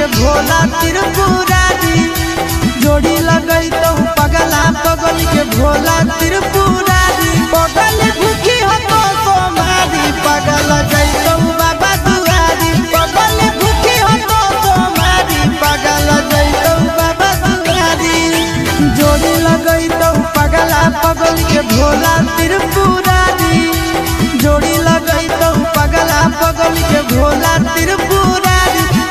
के भोला त्रिपुरारी जोड़ी लगई तो पगला पगली के भोला त्रिपुरारी पगल भूखी हो तो सोमारी पगल जई तो बाबा दुआरी पगल भूखी हो तो सोमारी पगल जई तो बाबा दुआरी जोड़ी लगई तो पगला पगली के भोला त्रिपुरारी जोड़ी लगई तो पगला पगली के भोला त्रिपुरारी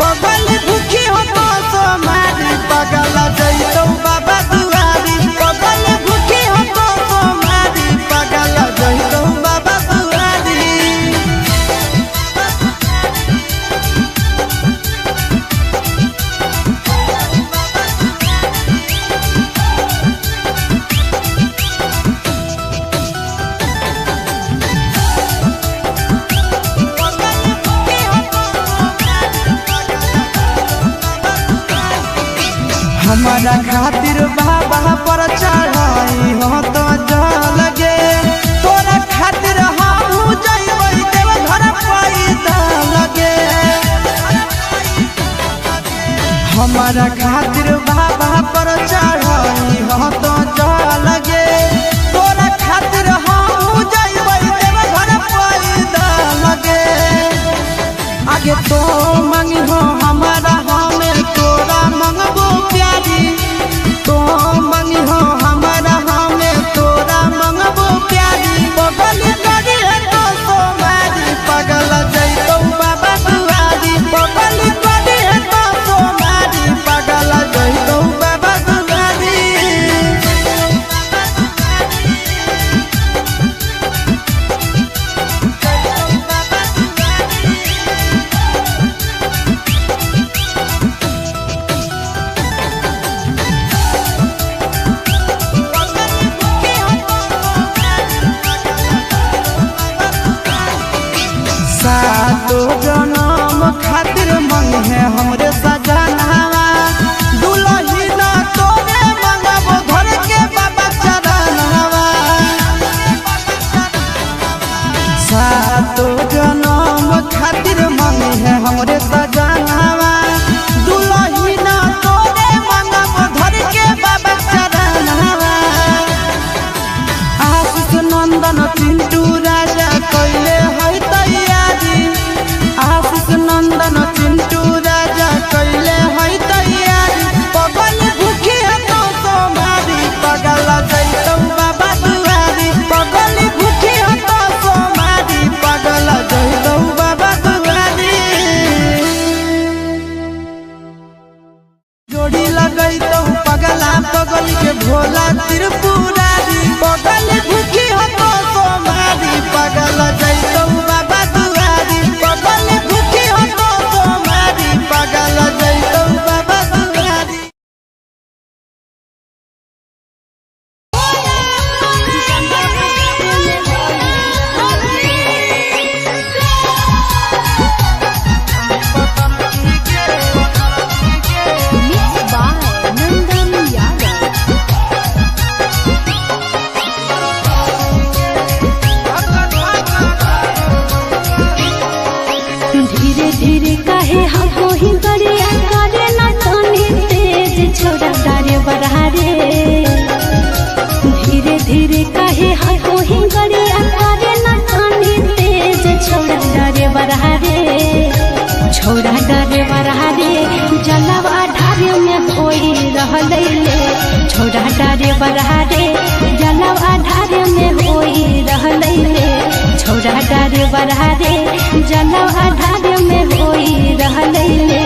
पगल भूखी हो तो सोमारी पगल जई तो बाबा दुआरी पगल भूखी हो तो सोमारी पगल जई तो बाबा दुआरी। हमारा खातिर बाबा पर चढ़ाई हो तो लगे तोरा खातिर हम जइबै देव घर पैदा लगे हमारा खातिर बाबा पर चढ़ाई हो तो लगे तोरा खातिर हम जइबै देव घर पैदा लगे आगे तो मांगी हो हमारा हमें तोरा मंगबो प्यारी तो मंगी हो हमारा हमें तोरा मंगबो प्यारी पगल करी है तो सोमारी पगल जई तो बाबा दुआरी पगल करी है तो सोमारी पगल जई तो बाबा दुआरी। सातो जनम खातिर मंग है हमरे सजनवा दुलही ना तोरे मंगबो घर के बाबा चरणवा सातो जनम खातिर मंग है हमरे सजनवा दुलही ना तोरे मंगबो घर के बाबा चरणवा आशीष नंदन चिंटू राजा कैले है तैयारी आशीष नंदन चिंटू राजा कैले है तैयारी पगल भूखी है तो सोमारी पगल जई तो बाबा दुआरी पगल भूखी है तो सोमारी पगल जई तो बाबा दुआरी जोड़ी लगई तो पगला पगली के भोला त्रिपुरारी पगल भूखी हो तो सोमारी पगल जई तो बाबा दुआरी पगल भूखी हो तो सोमारी पगल जई तो बाबा दुआरी। Mixed by Nandan Yadav. धीरे धीरे काहे हमको ही गरिया करे ना तनी तेज छोड़ा डारे बढ़ा रे धीरे धीरे काहे हमको ही गरिया करे ना तनी तेज छोड़ा डारे बढ़ा रे छोड़ा डारे बढ़ा रे जलवा ढारे में कोई रहले ले छोड़ा डारे बढ़ा रे जलवा ढारे में कोई रहले ले छोड़ा डारे बढ़ा रे जलवा ढारे में कोई रहले ले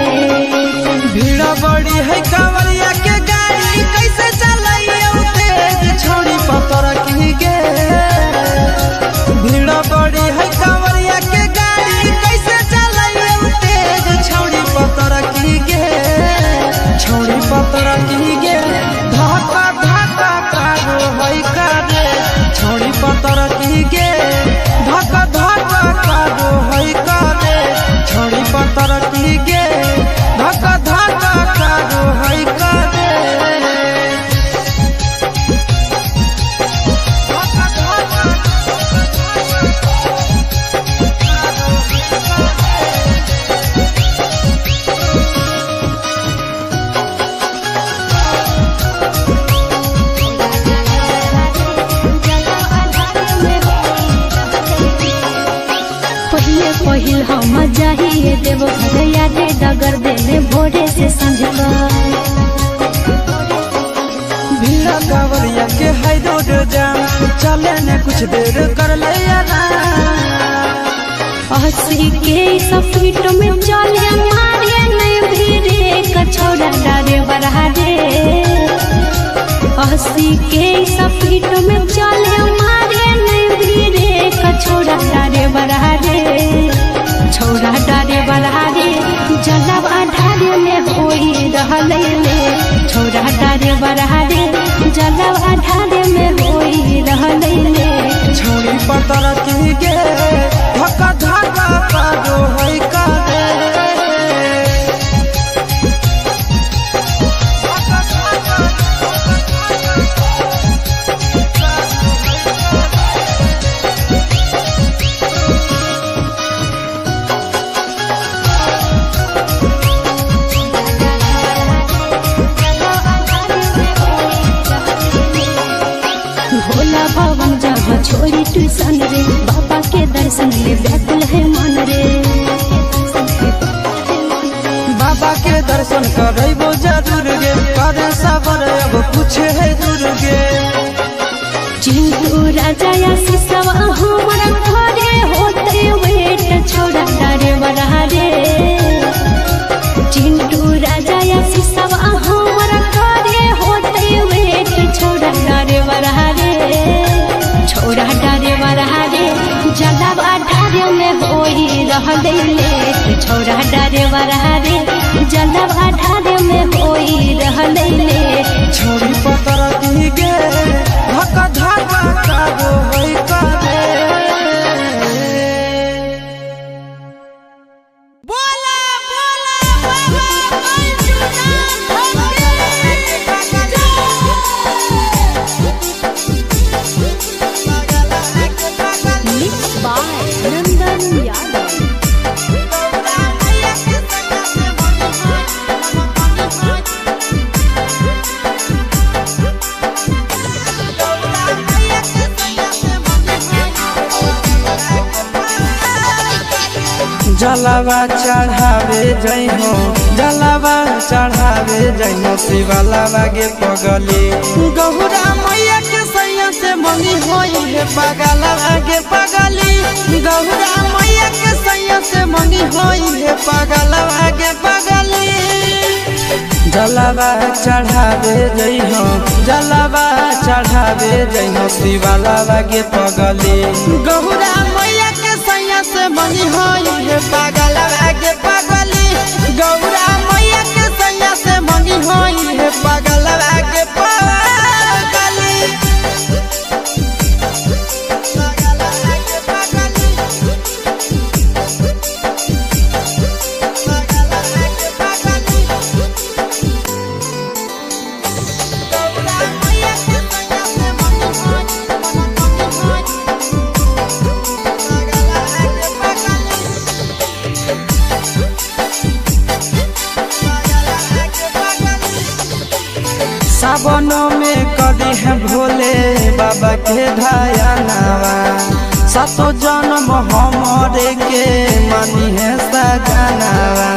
भीड़ बड़ी है कांवरिया के गाड़ी कैसे चलाइए तेज छोड़ी पतर की गे भीड़ बड़ी है कांवरिया के गाड़ी कैसे चलाइए तेज छोड़ी पतर की गे छोड़ी पतर की गे धक्का धक्का कारो है करे छोड़ी पतर की गे धक्का धक्का कारो है करे छोड़ी पतर की गे धक्का धक्का कारो है करे पहिल हम जाइए देव घर यादे डगर देने भोरे से संझ भीड़ा कावरिया के हाई रोड जाम चले ने कुछ देर कर ले हंसी के सफीट में चले मारे नहीं भीड़े कछौड़ा डारे बरहा रे हंसी के सफीट में चले मारे नहीं भीड़े कछौड़ा डारे बरहा रे छौड़ा डारे बरहा रे जलब आधारे में होई रहले ले छौड़ा डारे बरहा रे जलब आधारे में होई रहले ले छोड़ी पतर की गे धक्का धक्का पारो है का भोला भवन जहाँ छोड़ी ट्यूशन रे बाबा के दर्शन में व्याकुल है मन रे बाबा के दर्शन करबो जरूर गे करे सबर अब कुछ है दूर गे चिंटू राजा या सिसवा हमारा घरे होते वेट छोड़ा तारे बरहा रे चिंटू राजा या सिसवा हमारा घरे होते वेट छोड़ा तारे बरहा रे छोड़ा डारे बरहा रे जलब आधारे में होई रहले ले छोड़ा डारे बरहा रे जलब आधारे में होई रहले ले छोड़ी पतर की गे धक्का धक्का पारो है का बोला बोला Mixed by Nandan Yadav. जलावा चढ़ावे जई हो जलावा चढ़ावे जई हो शिवालावा गे पगली गौरा मैया के सैया से मंगी होई है पगलावा गे पगली गौरा मैया के सैया से मंगी होई है पगलावा गे पगली जलावा चढ़ावे जई हो जलावा चढ़ावे जई हो शिवालावा गे पगली गौरा मैया के सैया से मंगी होई है पगलावा गे पगली गौरा मैया के सैया से मंगी होई है पगलावा गे पगली सावन में कदी है भोले बाबा के धायनावा सातो जन्म हमरे के मानी है सजनावा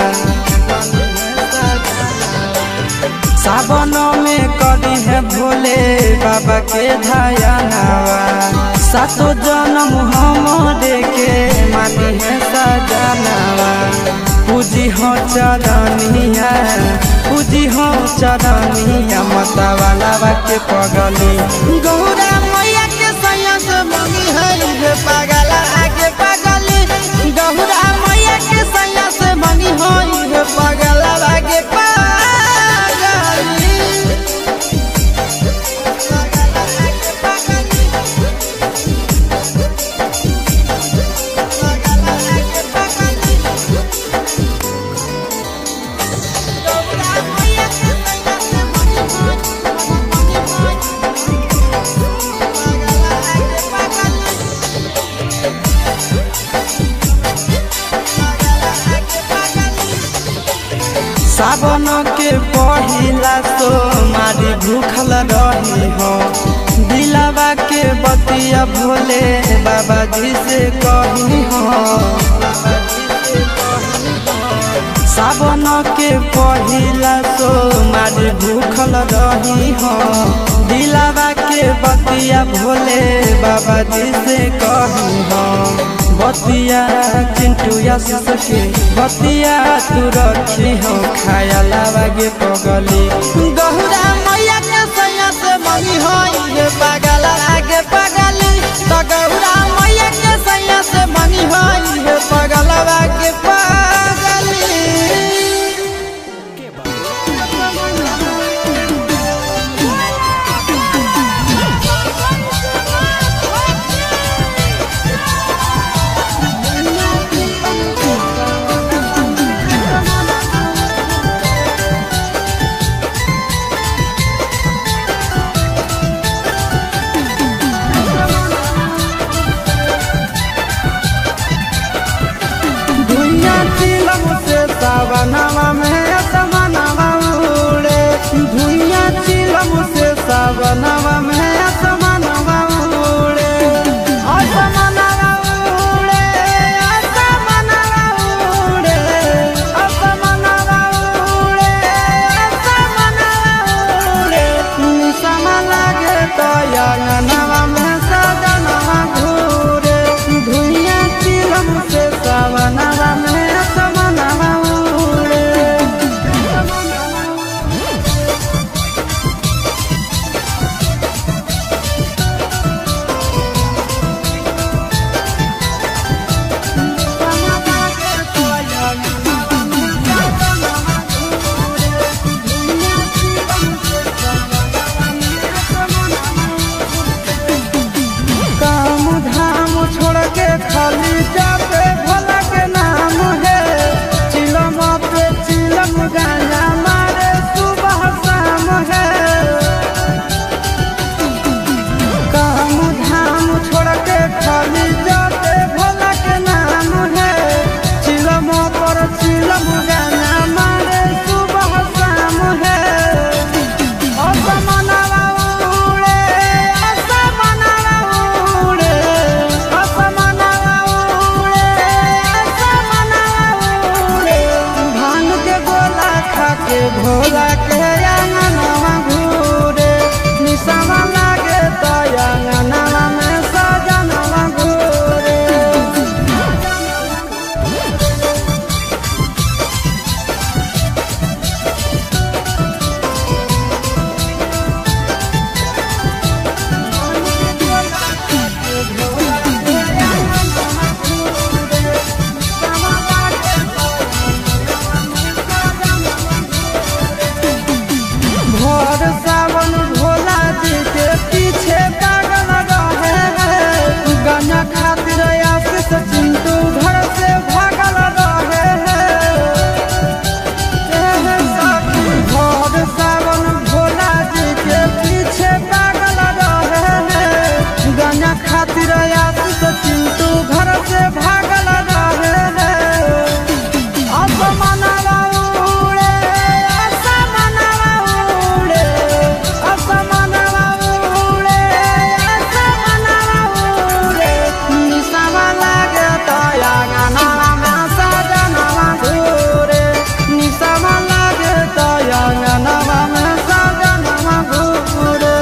सावन में कदी है भोले बाबा के धायनावा सातो जन्म हमरे के मानी है सजनावा पूजी हो चरनिया पूजी हो चरनिया माता वाला के पगली गौरा मैया के सैया से मंगी है पगला आगे पगली गौरा मैया के सैया से मंगी है पगला आगे पगली सावन के पहिला तो मारी भूखल रही हो दिलावा के बतिया भोले बाबा जी से कही हो सावन के पहिला सोमवार भूखल रही हो दिलावा के बतिया भोले बाबा जी से कही हो बतिया चिंटू आशीष के बतिया तू रखी हो खाया लागे पगली गहुरा मैया के सैया से मंगी हो ये पागल आगे पगली तो गहुरा मैया के सैया से मंगी हो ये पागल आगे पगली। सावनवा में असमनवा उड़े धुइया चिलम से सावनवा में असमनवा उड़े असमनवा उड़े असमनवा उड़े असमनवा उड़े असमनवा उड़े निसम लागे तो अंगनवा में सजनवा घूरे धुइया चिलम से सावनवा में असमनवा खाली जाते भोला के नाम है चिलम पे चिलम गाना मारे सुबह शाम है काम धाम छोड़ के खाली जाते भोला के नाम है चिलम पर चिलम गाना मारे सुबह शाम है असमनवा उड़े असमनवा उड़े के भोला के अंगनवा घूरे निसमा लागे तो अंगनवा में सजनवा घूरे सावन भोला जी के पीछे पागल रहे गाना खातिर आशीष चिंटू घर से भागल रहे भोर सावन भोला जी के पीछे पागल रहे गाना खातिर आशीष चिंटू घर से भागल रहे असमनवा उड़े असमनवा उड़े असमनवा उड़े असमनवा उड़े निसमा लागे तो अंगनवा में सजनवा घूरे निसमा लागे तो अंगनवा में सजनवा घूरे।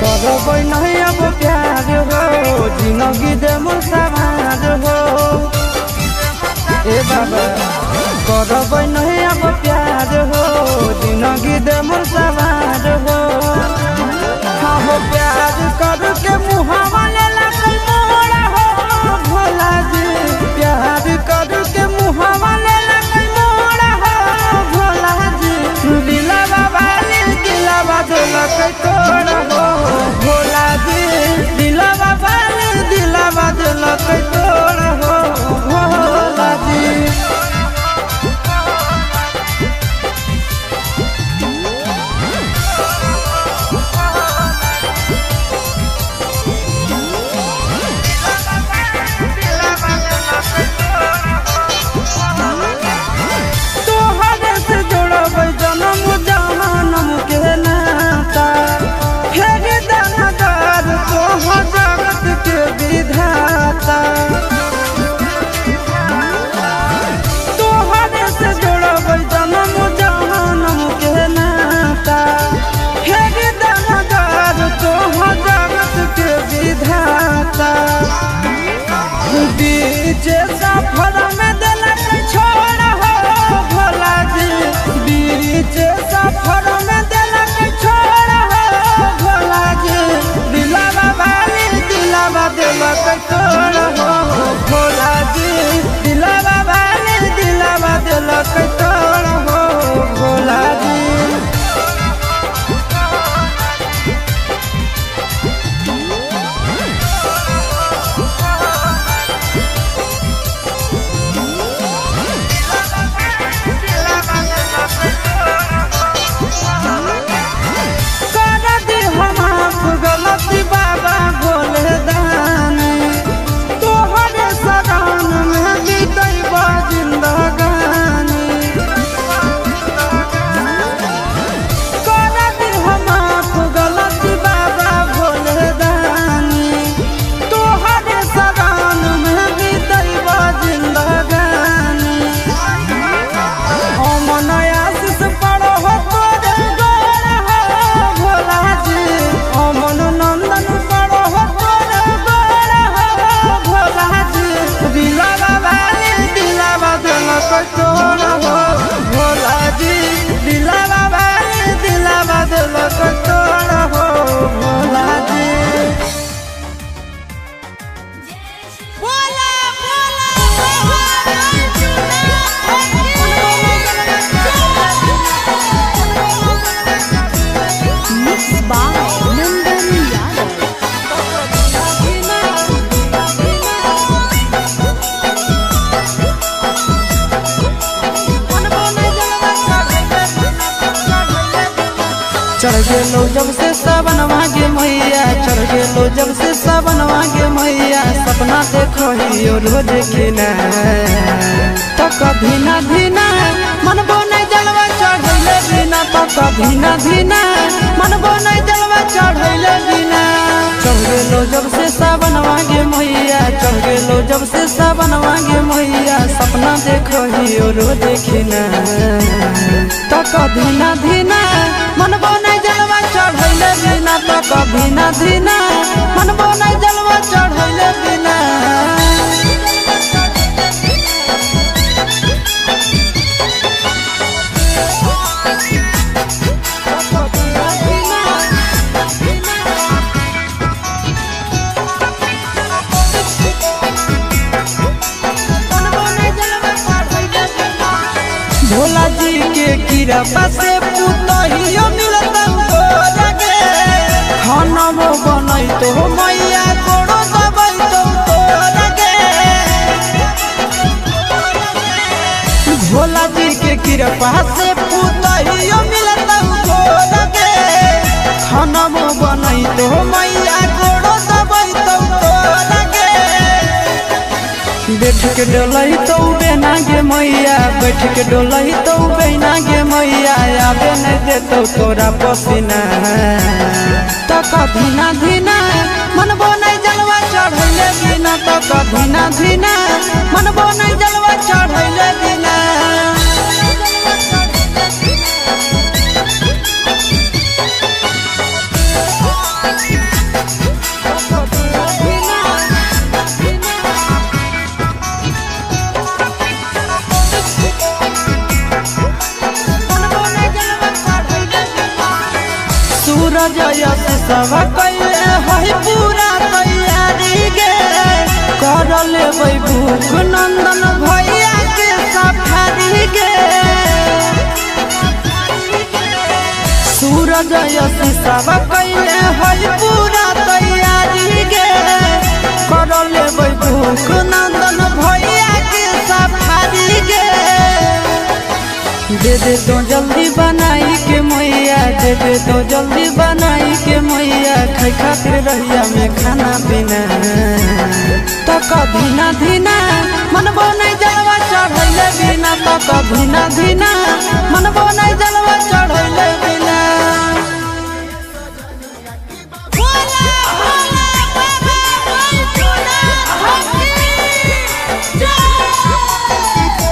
करबै नहीं अब प्यार हो जिंदगी दे मोर समाज हो ए बाबा करबै नहीं अब प्यार हो जिंदगी दे मोर समाज हो हाँ हो प्यार कर के मुहावा ले लगल मोरा हो भोला जी प्यार कर के मुहावा ले लगल मोरा हो भोला जी दिलवा वाली दिलवा दिलक तोड़ हो भोला जी दिलवा वाली दिलवा दिलक तोड़ हो भोला जी। बीच सफर में दिलक छोड़ हो भोला जी, बीच सफर में दिलक छोड़ हो भोला जी, दिलावा वाली दिलावा दिलक तोड़ हो भोला जी, दिलावा वाली दिलावा दिलक तोड़ हो भोला जी। गलती बाबा भोले दानी, तोहरे सदान में बीतैबा जिंदगानी, कर दे माफ गलती बाबा भोले दानी, तोहरे सदान में बीतैबा जिंदगानी। अमन आशीष पड़ो हो तोरे गोर हो भोला जी, अमन नंदन पड़ो हो तोरे गोर हो भोला जी, दिलावा वाली दिलावा दिलक तोड़ हो भोला जी, दिलावा वाली दिलावा दिलक तोड़ हो Bhola ji. Mixed by Nandan Yadav। चढ़ गेलो जब से सावन मांगे मैया, चढ़ गेलो जब से सावन मांगे मैया, सपना देखो ही रोज खिना, तो कभी ना धीना मनबो नहीं जलवा चढ़ैले बिना, तो कभी ना धीना मनबो नहीं जलवा चढ़ैले बिना। चढ़ गेलो जब से सावन मांगे मैया, चढ़ गेलो जब से सावन मांगे मैया, सपना देखो ही रोज खिना, तो कभी ना धीना मनबो नहीं जलवा चढ़ैले बिना, तो कभी ना धीना मनबो नहीं जलवा चढ़ैले बिना। भोला जी के कृपा से पुतहियो मिलत लगे, खाना वो बनई तो मैया कोड़ो दबई तो लगे। भोला जी के कृपा से पुतहियो मिलत लगे, खाना वो बनई तो मैया कोड़ो दबई तो लगे। बैठ के डोलही तो बेना गे मैया, बैठ के डोलही तो बेना गे मैया, आबे नहीं देतो तोरा पसीना, तो कभी ना धीना मनबो नहीं जलवा चढ़ैले बिना, तो कभी ना धीना मनबो नहीं जलवा चढ़ैले बिना। सूरज यश सब कैले है पूरा तैयारी गे, कर लेबै भूख नंदन भैया के सफारी गे। सूरज यश सब कैले है पूरा तैयारी गे, कर लेबै भूख नंदन भैया के सफारी गे। दे दे तो जल्दी बनाई के मैया, दे दे तो जल्दी बनाई के मैया, खाई खातिर रहिया में खाना पीना, तो कभी ना धीना मनबो नहीं जलवा चढ़ैले बिना, तो कभी ना धीना मनबो नहीं जलवा चढ़ैले बिना।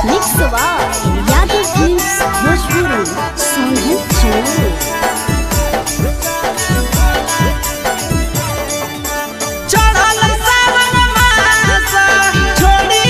Mixed by Yadav Films Bhojpuri, Sonal Chowdhury। चढ़ल सावन मास छोड़ी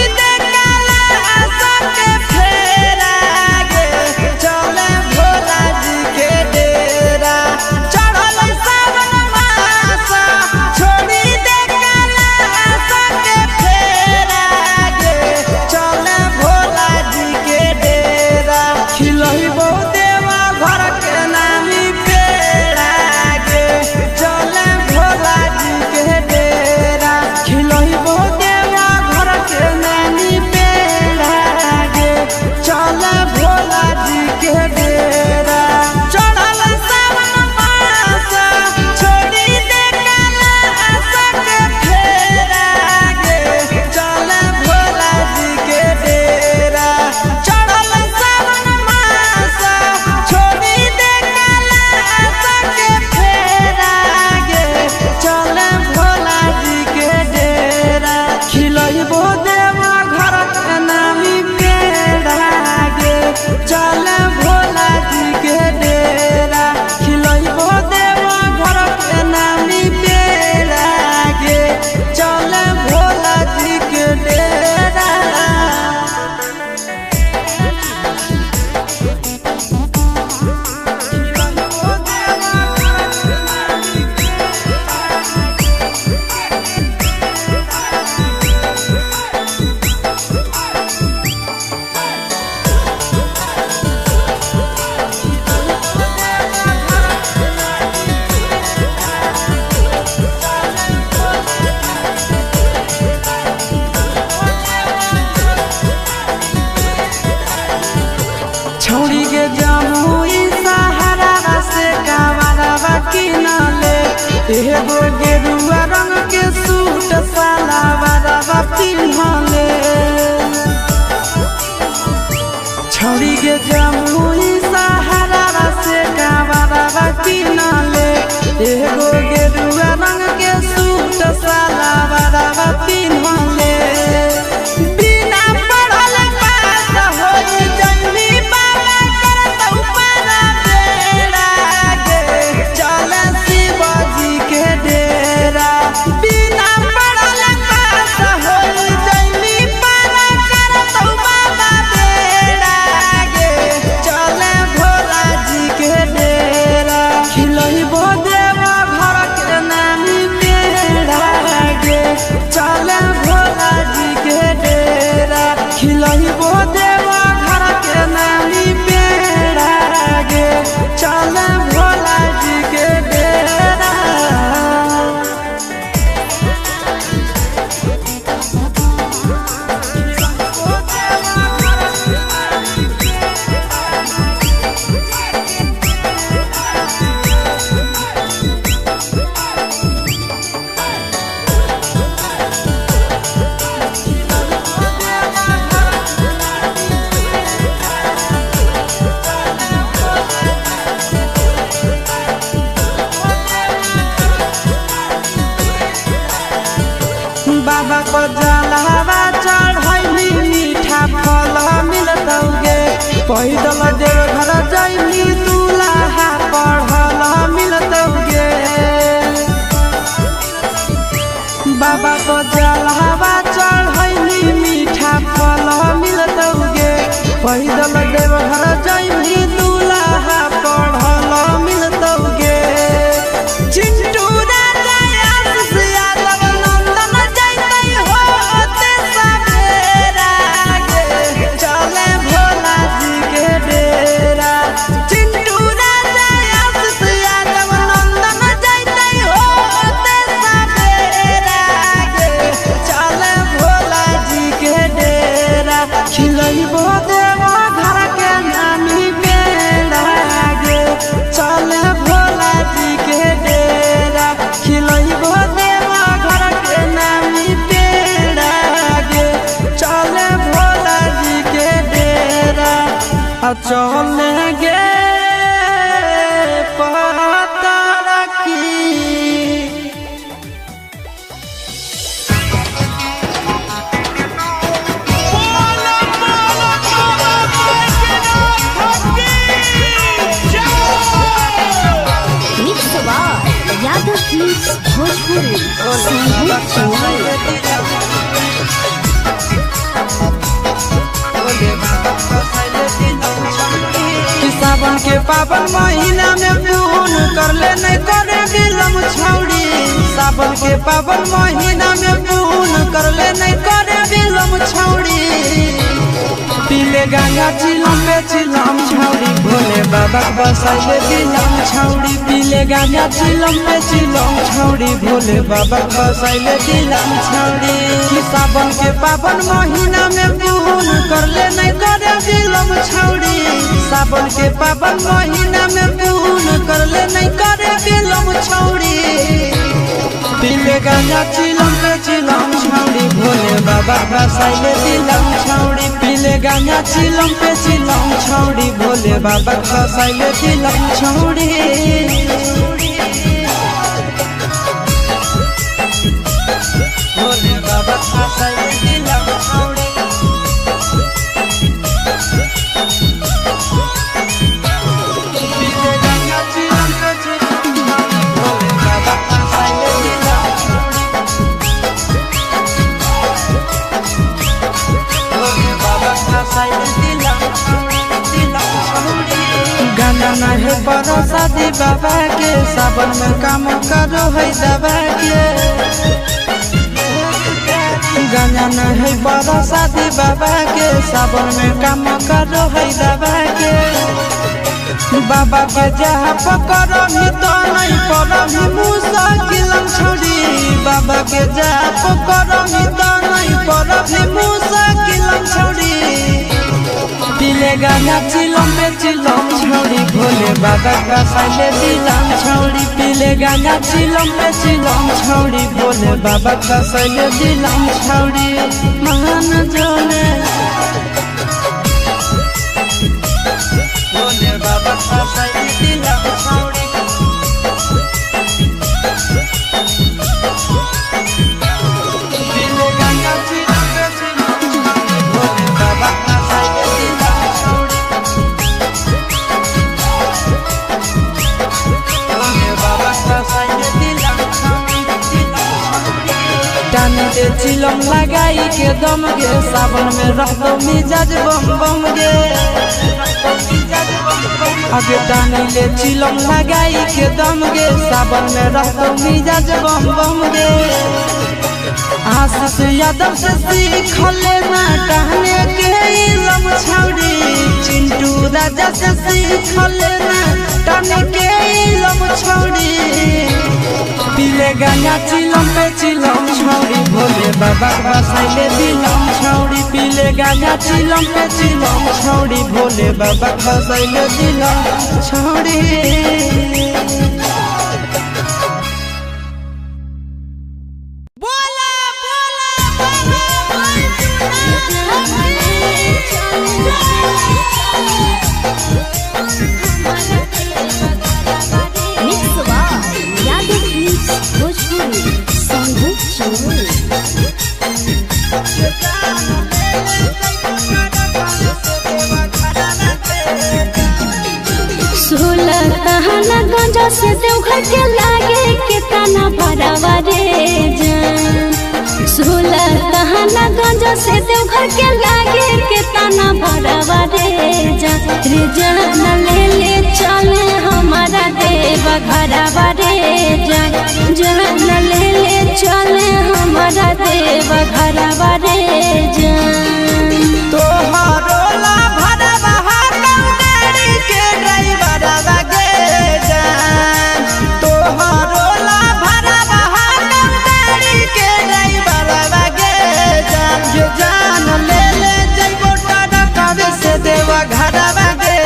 एगो गेरुआ रंग के सूट सलवारवा पिन्हले छौरी के जमुई सहारा से कावरवा किनले एगो गेरुआ रंग के सूट सलवारवा पिन्हले बिना पढ़ल पास होई जइनी बाबा करत ऊपर बेड़ा गे चल शिवजी के डेरा बिना पढ़ल पास होई जइनी बाबा करत बाबा बेड़ा गे चल भोला जी के डेरा खिलई देवा घर के नानी बेड़ा गे चल भोला जी के डेरा खिलई देवा घर के नानी बेड़ा गे चल भोला जी के डेरा बाबा को जलावा चढ़ैली मीठा फल मिलतौगे पैदल देव घर जैली दूल्हा पढ़ल मिलतौगे बाबा को जलावा चढ़ैली मीठा फल मिलतौगे पैदल देव घर जैली दूल्हा पढ़ल मिलतौगे चिंटू राजा आशीष यादव नंदन जैतै होते सवेरा गे चले भोला जी के डेरा चिंटू राजा आशीष यादव नंदन जैतै होते सवेरा गे चले भोला जी के डेरा खिलैबो देवा घर के नानी बेड़ा गे चले भोला जी के डेरा खिलैबो देवा घर के नानी बेड़ा गे चले भोला जी के डेरा चले गे पता रखी मिक्स बार यादव फिल्म्स भोजपुरी संगीत चैनल। कि सावन के पावन महीना में पून कर ले नहीं करे बिलम छौड़ी सावन के पावन महीना में पून कर ले नहीं करे बिलम छौड़ी पीले गंगा चिलम पे चिलम छौड़ी भोले बाबा बसाइले बिलम छौड़ी पीले गंगा चिलम पे चिलम छौड़ी भोले बाबा बसाइले बिलम छौड़ी कि सावन के पावन महीना में पून कर ले नहीं करे बिलम छौड़ी सावन के पावन महीना में पून कर ले नहीं करे बिलम छौड़ी पीले गंगा चिलम पे चिलम छौड़ी भोले बाबा बसाइले दिलम छौड़ी पीले गंगा चिलम पे चिलम छौड़ी भोले बाबा बसाइले दिलम छौड़ी भोले बाबा बसाइले दिलम छौड़ी पीले गंगा चिलम पे चिलम छौड़ी भोले बाबा बसाइले दिलम छौड़ी भोले बाबा बसाइले दिलम छौड़ी गाना नहीं बड़ा शादी बाबा के सावन में काम करो है दबा के गाना नहीं बड़ा शादी बाबा के सावन में काम करो है दबा के बाबा के जहाँ पकड़ो ही तो नहीं पड़ो ही मुश्किल छोड़ी बाबा के जहाँ पकड़ो ही तो नहीं पड़ो ही मुश्किल छोड़ी पीले गाना चिलम पे चिलम छौड़ी भोले बाबा का साले दिलम छौड़ी पीले गाना चिलम पे चिलम छौड़ी भोले बाबा का साले दिलम छौड़ी महान जोले भोले बाबा का साले दिलम छौड़ी पीले गाना चिलम पे चिलम छौड़ी भोले बाबा का साले दिलम छौड़ी भोले बाबा का साले दिलम छौड़ी टानी दे चिलम लगाई के दम गे सावन में रहतो मिजाज बम बम गे आगे टानी ले चिलम लगाई के दम गे सावन में रहतो मिजाज बम बम गे आशीष यादव से सीख लेना टहने के इलम छौड़ी चिंटू राजा से सीख लेना टहने के इलम छौड़ी पीले गाना चिलम पे चिलम छौड़ी भोले बाबा का साले दिलम छौड़ी पीले गाना चिलम पे चिलम छौड़ी भोले बाबा का साले दिलम छौड़ी गंजा से देवघर के लागे कितना बराबर रे जान 16 तहना गंजा से देवघर के लागे कितना बराबर रे जान ले ले चले हमारा देव घरवा रे जान ले ले चले हमारा देव घरवा रे जान तोहारो ला भरवा गाड़ी के ड्राइवर गे जान तोहारो ला भरवा गाड़ी के ड्राइवर गे जान जो जान ले ले जइबो टरकावे से देवा घरवा गे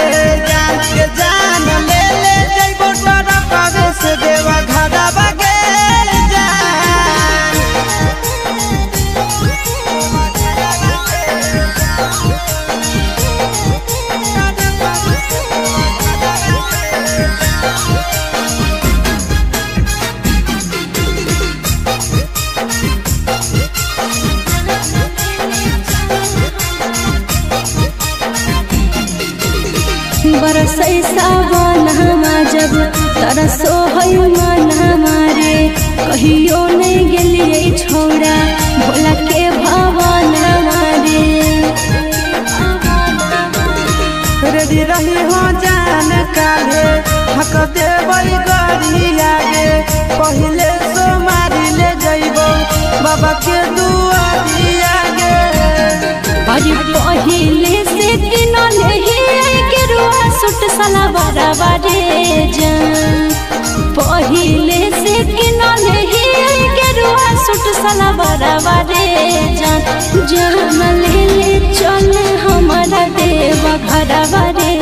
जान के जान ले ले जइबो टरकावे से देवा घरवा गे बरसै सावन हमा जब तरसो है मन हमारे कहियो नहीं गेलिए छोड़ा भोला के भवन हमारे रेडी रही हो जान काले हक देवई गड़ी आगे पहले सोमारी ले जइबो बाबा के दुआरी आगे अरे पहिले से किनले ही गेरुआ सूट सलवार रे जान पहिले से किनले ही गेरुआ सूट सलवार रे जान ले ले चले हमारा देव घरवा रे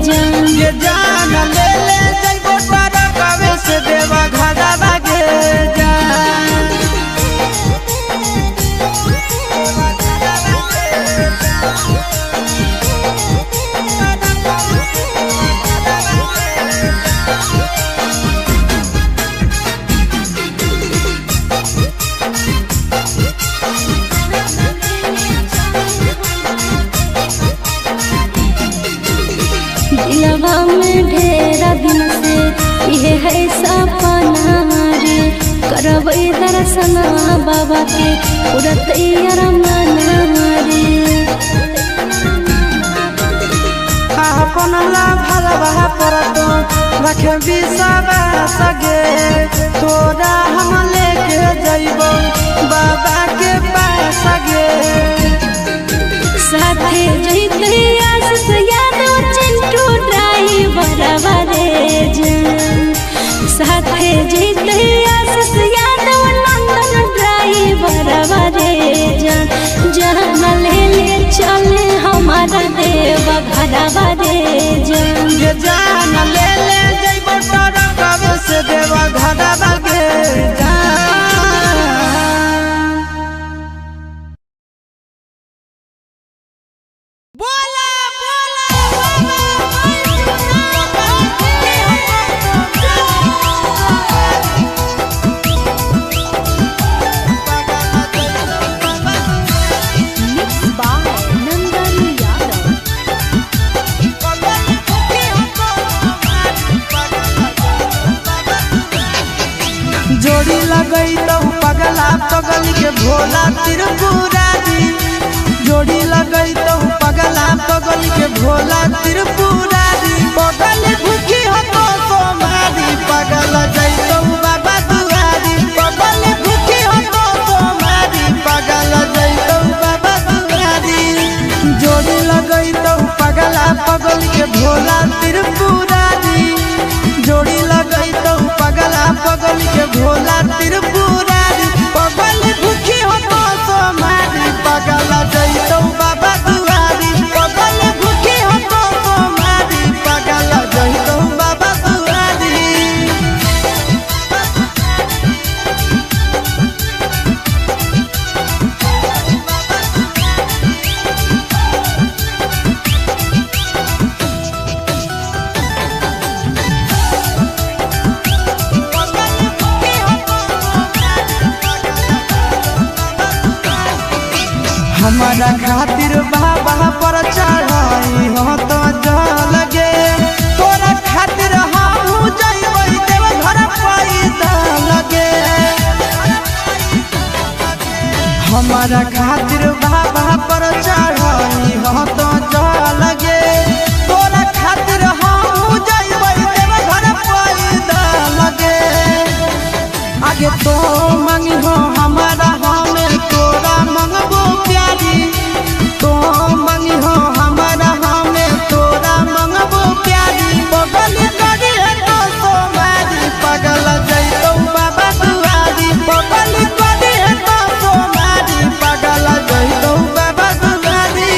जान ये जान ले ले जइबो टरकावे से देवा घरवा गे जान दिलवा में ढेरा दिन से ये है सपना रे करबै दर्शन बाबा के पूरा तैयार मन रे अपन ला भरवा परतो रखे बिसवा सगे तोरा हम लेके जइबो बाबा के पास गे साथे जइते आशीष यादव चिंटू ड्राइवर रे जान साथे जइते आशीष यादव नंदन ड्राइवर रे जान ले ले चले हम हमारा देव घरवा रे जान। ये जान ले ले जइबो टरकवे से देवा घरवा के जान। बोला जोड़ी लगई तो पगला पगली के भोला त्रिपुरारी। जोड़ी लगई तो पगला पगली के भोला त्रिपुरारी। पगल भूखी हो तो सोमारी पगल जइतो बाबा दुआरी। पगल भूखी हो तो सोमारी पगल जइतो बाबा दुआरी। जोड़ी लगई तो पगला पगली के भोला त्रिपुरारी। जोड़ी लगई तो पगला पगल के भोला त्रिपुरारी। पगल भूखी हो तो सोमारी पगल जइतो बाबा दुआरी। पगल भूखी हो तो सोमारी पगल जइतो बाबा दुआरी। हमारा खातिर बाबा पर चढ़ाई हो तो जल गे। तोरा खातिर हम जइबै देव घर पैदा लगे। हमारा खातिर बाबा पर चढ़ाई हो तो जल गे। तोरा खातिर हम जइबै देव घर पैदा लगे। आगे तो मंगी हो हमारा हमें तोरा मंगबो प्यारी। तो मंगी हो हमारा हमें तोरा मंगबो प्यारी। पगल करी है तो सोमारी पगल जइतो बाबा दुआरी। पगल करी है तो सोमारी पगल जइतो बाबा दुआरी।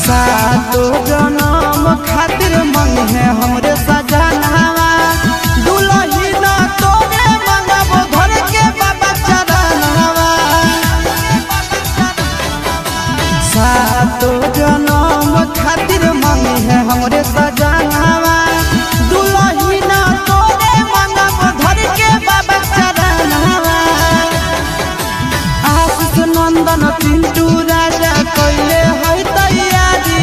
सातो जनम खातिर मंग है हमरे सजनावा। दुलही ना तोरे मंगबो धर के बाबा चरणवा। सातो जनम खातिर मंग है हमरे सजनावा। दुलही ना तोरे मंगबो धर के बाबा चरणवा। आशीष नंदन चिंटू राजा कइले है तैयारी।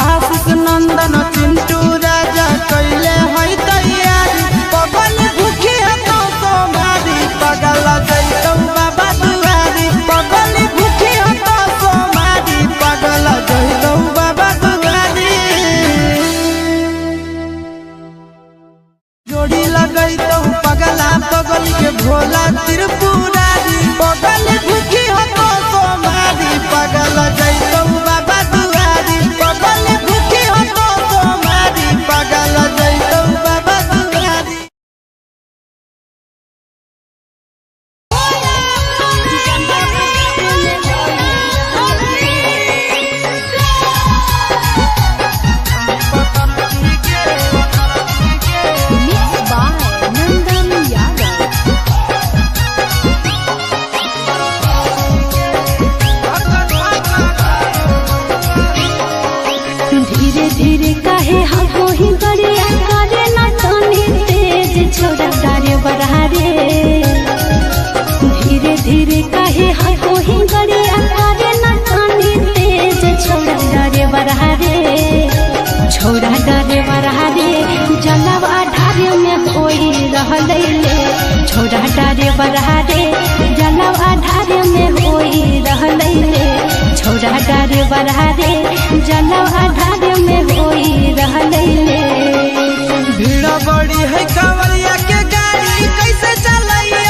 आशीष नंदन चिंटू राजा कइले है तैयारी। पगल भूखी है तो सोमारी पगल जइतो बाबा दुआरी। पगल भूखी है तो सोमारी पगल जइतो बाबा दुआरी। जोड़ी लगई तो पगला पगल के भोला त्रिपुरारी। पगल भूखी हो तो सोमारी पगल जइतो बाबा दुआरी। पगल भूखी हो तो सोमारी पगल जइतो बाबा दुआरी। धीरे धीरे काहे हमको ही गरिया करे ना तनी तेज छोड़ा डारे बढ़ा रे। धीरे धीरे काहे हमको ही गरिया करे ना तनी तेज छोड़ा डारे बढ़ा रे। छोड़ा डारे बढ़ा रे जलवा ढारे में कोई रहले ले। छोड़ा डारे बढ़ा रे जलवा ढारे में कोई रहले ले। छोड़ा डारे बढ़ा रे जलवा ढारे में कोई रहले ले। भीड़ बड़ी है कांवरिया के गाड़ी कैसे चलाइए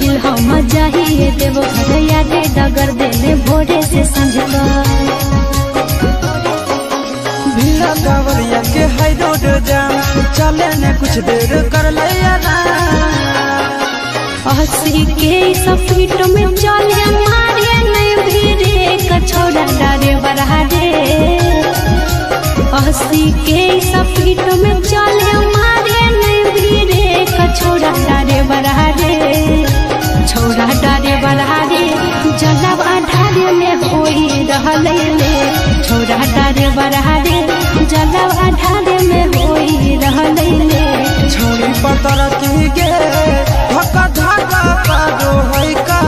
पहिल हम जाइए देवो घर यादे डगर देने भोरे से संझका भीड़ा कावरिया के हाई रोड जाम चले ने कुछ देर कर लिया ना 80 के स्पीड में चले मारे नहीं भीड़े कछोड़ा डारे बढ़ा दे 80 के स्पीड में चले मारे नहीं भीड़े कछोड़ा डारे बढ़ा दे छोड़ा डारे बढ़ा दे जलब आधारे में होई रहले ले छोड़ा डारे बढ़ा दे जलब आधारे में होई रहले ले छोड़ी पतर की गे धक्का धक्का पारो है का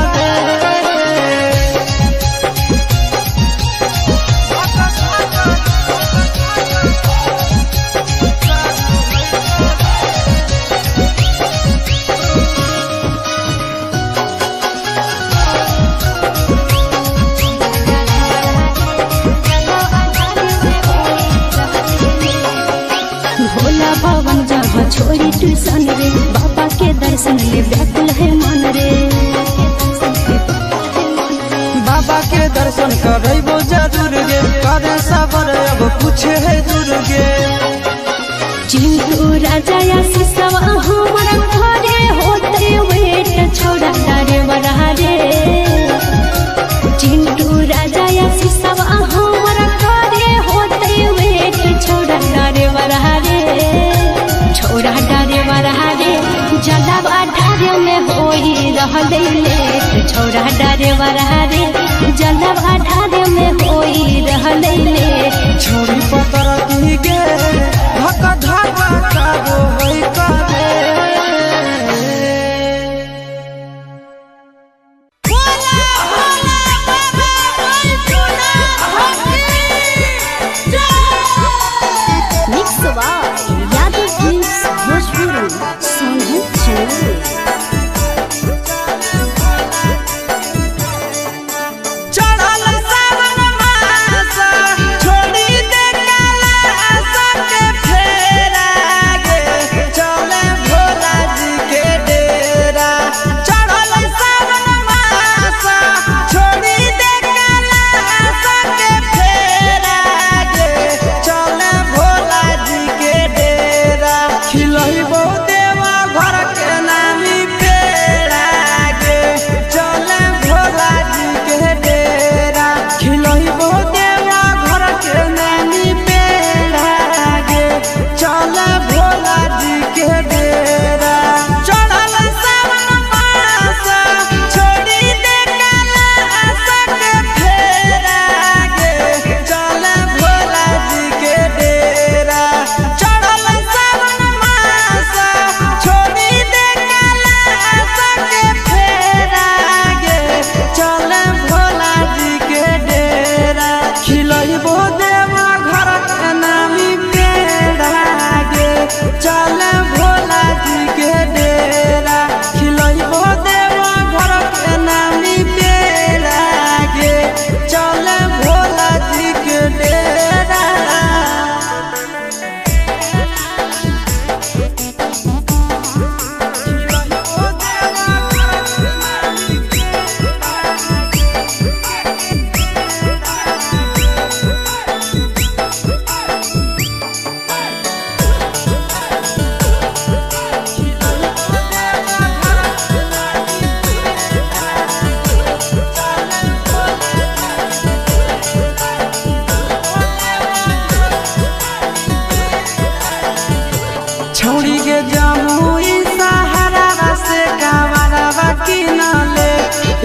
भोला भवन जब छोड़ी ट्यूशन रे बाबा के दर्शन ले व्याकुल है मन रे बाबा के दर्शन करबो जरूर गे करे सबर अब कुछ है दूर गे चिंटू राजा या सिसवा हमारा घरे होते वेट छोड़ा डारे बढ़ा रे चिंटू राजा या सिसवा हमारा घरे होते वेट छोड़ा डारे बढ़ा रे छोड़ा डारे बढ़ा रे जलब आधारे में होई रहले ले छोड़ा डारे बढ़ा रे जलब आधारे में होई रहले ले छोड़ी पतर की गे धक्का धक्का पारो है का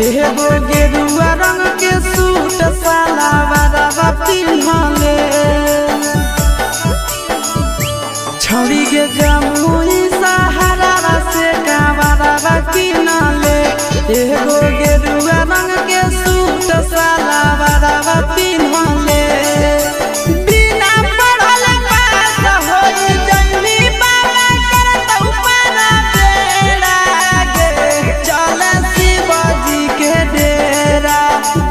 एगो गेरुआ रंग के सूट सलवारवा पिन्हले छौरी के जमुई सहारा से कावरवा किनले एगो गेरुआ रंग के सूट सलवारवा पिन्हले बिना पढ़ल पास होई जइनी बाबा करतौ पारा बेड़ा गे चल शिवजी के डेरा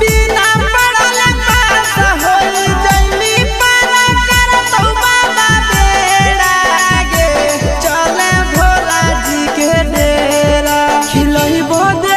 बिना पढ़ल पास होई जइनी पारा करतौ बाबा बेड़ा गे चल भोला जी के डेरा खिलई बोदे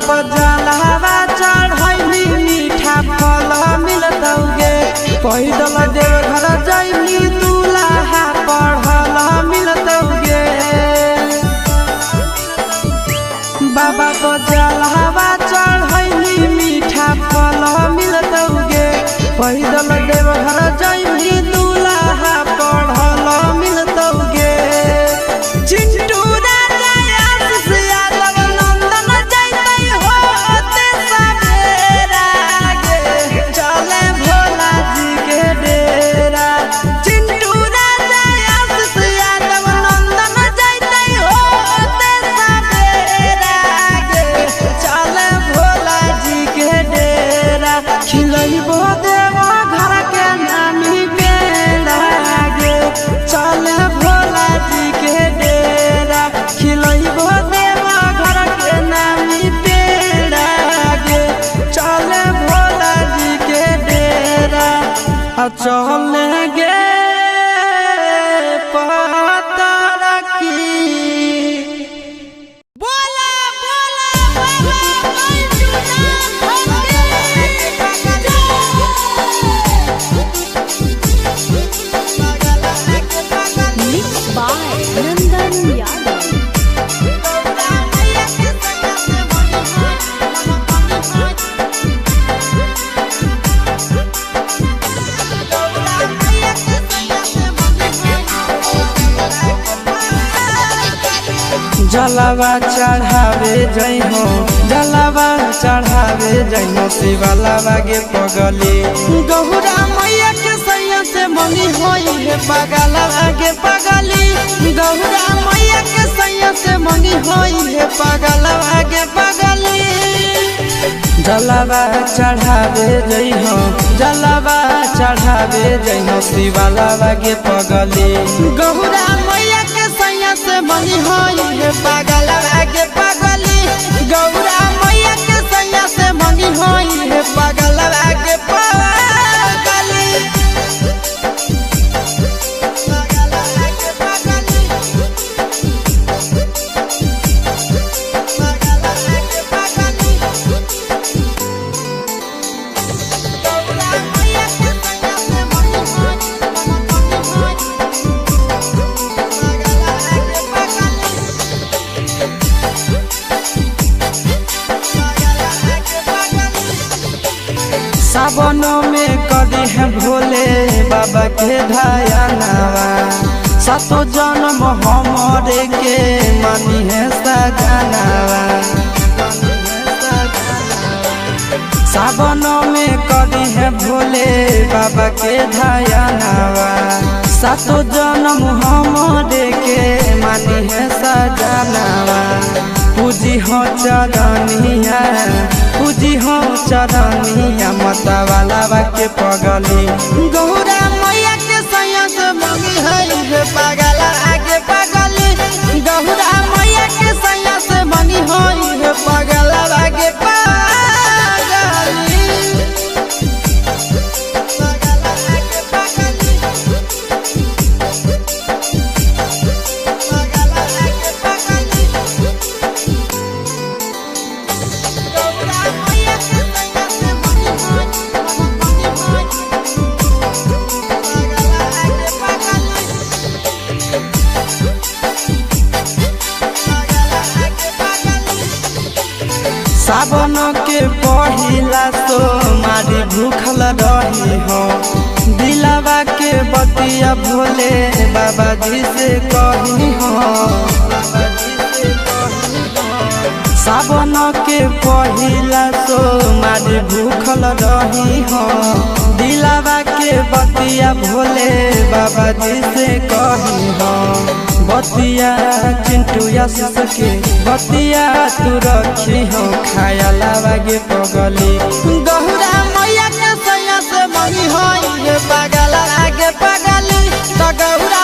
पर जलावा चढ़ैली मीठा फल मिलतौगे पैदल देव घर जैली दूल्हा पढ़ल मिलतौगे बाबा पर जलावा चढ़ैली मीठा फल मिलतौगे पैदल देव घर जैली दूल्हा पढ़ल मिलतौगे चिंटू चले गे पता रखी बोला Mixed by Nandan Yadav. जलावा चढ़ावे जइहो जलावा चढ़ावे जइहो शिवलावा गे पगली गौरा मैया के सैया से मंगी होई है पगलवा गे पगली गौरा मैया के सैया से मंगी होई है पगलवा गे पगली जलावा चढ़ावे जइहो जलावा चढ़ावे जइहो शिवलावा गे पगली गौरा मैया के सैया से मंगी होई है पगलवा गे पगली गौरा मैया के सैया से मंगी होई है पगलवा गे पगली सावनों में कदी है भोले बाबा के धयानावा सातो जन्म हमरे के मानी है सजनावा सावनों में कदी है भोले बाबा के धयानावा सातो जन्म हमरे के मानी है सजनावा पूजी हो चरनिया पूजी हो चरनिया माता वाला के पगली गौरा मैया के सैया से मंगी है पगला आगे पगली गौरा मैया के सैया से मंगी है पगला आगे सावन के पहिला तो मारी भूखल रही हो दिलावा के बतिया भोले बाबा जी से कही हो सावन के पहिला तो मारी भूखल रही हो दिलावा के बतिया भोले बाबा जी से कही हो बतिया चिंटू यश के बतिया तू रखी हो खाया लावा गे पगली गौरा मैया के सैया से मंगी हो पगला आगे पगली तो गौरा